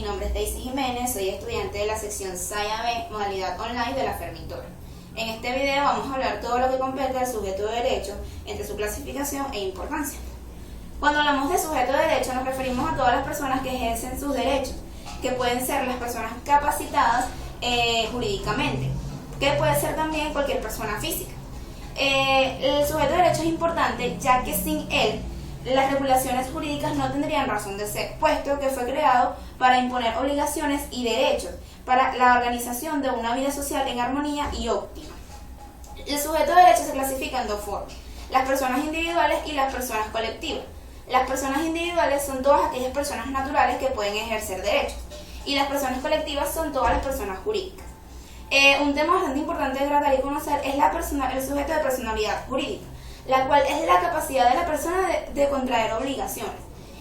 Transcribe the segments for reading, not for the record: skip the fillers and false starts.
nombre es Daisy Jiménez, soy estudiante de la sección SAIA B, modalidad online de la Fermitor. En este video vamos a hablar todo lo que compete al sujeto de derecho entre su clasificación e importancia. Cuando hablamos de sujeto de derecho nos referimos a todas las personas que ejercen sus derechos, que pueden ser las personas capacitadas jurídicamente, que puede ser también cualquier persona física. El sujeto de derecho es importante ya que sin él las regulaciones jurídicas no tendrían razón de ser, puesto que fue creado para imponer obligaciones y derechos para la organización de una vida social en armonía y óptima. El sujeto de derecho se clasifica en dos formas: las personas individuales y las personas colectivas. Las personas individuales son todas aquellas personas naturales que pueden ejercer derechos, y las personas colectivas son todas las personas jurídicas. Un tema bastante importante de tratar y conocer es el sujeto de personalidad jurídica, la cual es la capacidad de la persona de contraer obligaciones.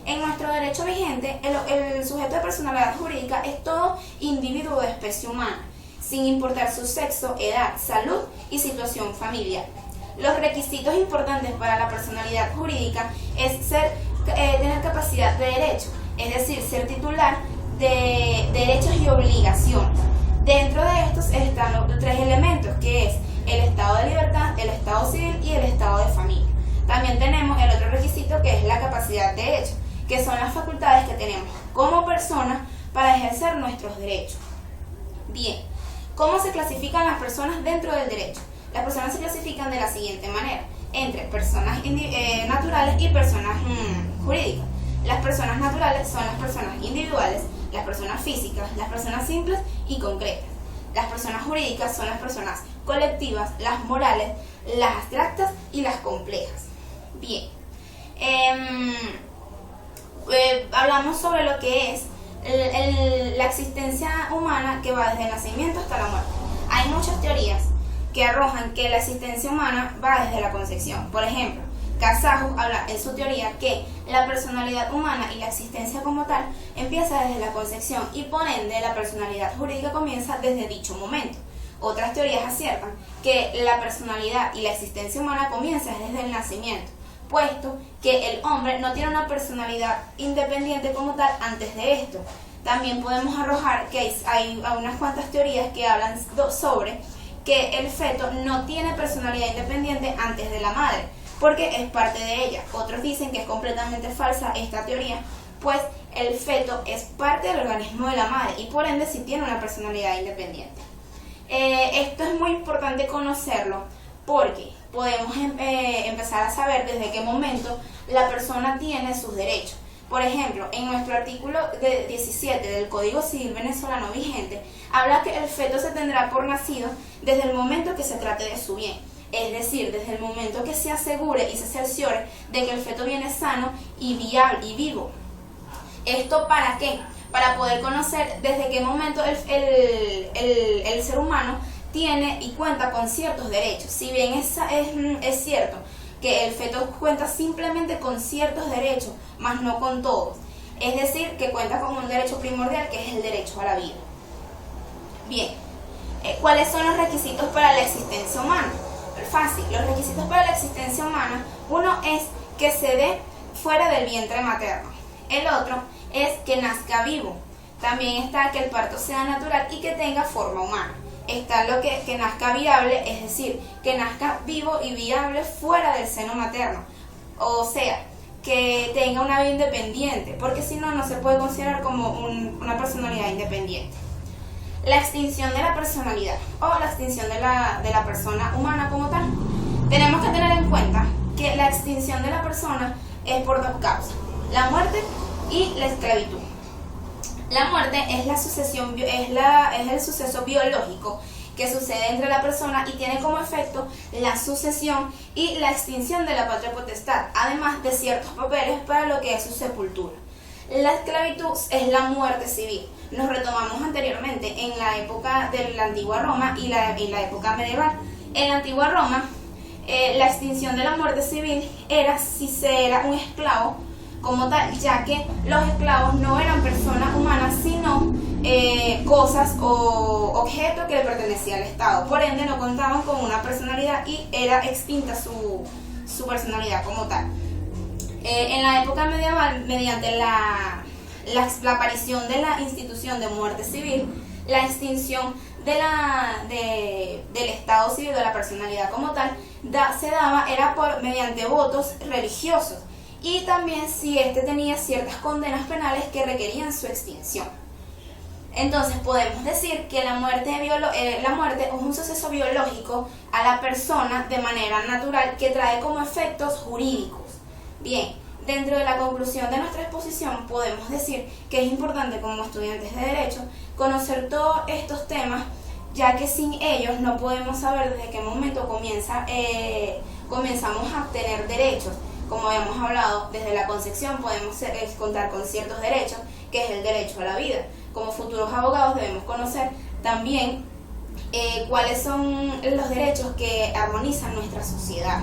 En nuestro derecho vigente, el sujeto de personalidad jurídica es todo individuo de especie humana, sin importar su sexo, edad, salud y situación familiar. Los requisitos importantes para la personalidad jurídica es tener capacidad de derecho, es decir, ser titular de derechos y obligaciones. Dentro de estos están los tres elementos, que es el estado de libertad, el estado civil y el estado de familia. También tenemos el otro requisito, que es la capacidad de derecho, que son las facultades que tenemos como persona para ejercer nuestros derechos. Bien, ¿cómo se clasifican las personas dentro del derecho? Las personas se clasifican de la siguiente manera: entre personas naturales y personas jurídicas. Las personas naturales son las personas individuales, las personas físicas, las personas simples y concretas. Las personas jurídicas son las personas colectivas, las morales, las abstractas y las complejas. Bien, hablamos sobre lo que es la existencia humana, que va desde el nacimiento hasta la muerte. Hay muchas teorías que arrojan que la existencia humana va desde la concepción. Por ejemplo, Casajos habla en su teoría que la personalidad humana y la existencia como tal empieza desde la concepción, y por ende la personalidad jurídica comienza desde dicho momento. Otras teorías aciertan que la personalidad y la existencia humana comienza desde el nacimiento, puesto que el hombre no tiene una personalidad independiente como tal antes de esto. También podemos arrojar que hay unas cuantas teorías que hablan sobre que el feto no tiene personalidad independiente antes de la madre, porque es parte de ella. Otros dicen que es completamente falsa esta teoría, pues el feto es parte del organismo de la madre y por ende sí tiene una personalidad independiente. Esto es muy importante conocerlo porque podemos empezar a saber desde qué momento la persona tiene sus derechos. Por ejemplo, en nuestro artículo 17 del Código Civil venezolano vigente, habla que el feto se tendrá por nacido desde el momento que se trate de su bien. Es decir, desde el momento que se asegure y se cerciore de que el feto viene sano y viable y vivo. ¿Esto para qué? Para poder conocer desde qué momento el ser humano tiene y cuenta con ciertos derechos. Si bien es cierto que el feto cuenta simplemente con ciertos derechos, más no con todos. Es decir, que cuenta con un derecho primordial, que es el derecho a la vida. Bien, ¿cuáles son los requisitos para la existencia humana? Fácil, los requisitos para la existencia humana: uno es que se dé fuera del vientre materno, el otro es que nazca vivo, también está que el parto sea natural y que tenga forma humana. Está lo que nazca viable, es decir, que nazca vivo y viable fuera del seno materno, o sea, que tenga una vida independiente, porque si no, no se puede considerar como una personalidad independiente. La extinción de la personalidad o la extinción de la persona humana como tal. Tenemos que tener en cuenta que la extinción de la persona es por dos causas: la muerte y la esclavitud. La muerte es el suceso biológico que sucede entre la persona y tiene como efecto la sucesión y la extinción de la patria potestad, además de ciertos papeles para lo que es su sepultura. La esclavitud es la muerte civil. Nos retomamos anteriormente en la época de la antigua Roma y la época medieval. En la antigua Roma, la extinción de la muerte civil era si se era un esclavo como tal, ya que los esclavos no eran personas humanas, sino cosas o objetos que le pertenecían al Estado. Por ende, no contaban con una personalidad y era extinta su personalidad como tal. En la época medieval, mediante la la aparición de la institución de muerte civil, la extinción del Estado civil, de la personalidad como tal, se daba era mediante votos religiosos, y también si éste tenía ciertas condenas penales que requerían su extinción. Entonces podemos decir que la muerte es un suceso biológico a la persona de manera natural que trae como efectos jurídicos. Bien, dentro de la conclusión de nuestra exposición podemos decir que es importante como estudiantes de Derecho conocer todos estos temas, ya que sin ellos no podemos saber desde qué momento comenzamos a obtener derechos. Como habíamos hablado, desde la concepción podemos contar con ciertos derechos, que es el derecho a la vida. Como futuros abogados debemos conocer también cuáles son los derechos que armonizan nuestra sociedad.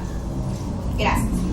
Gracias.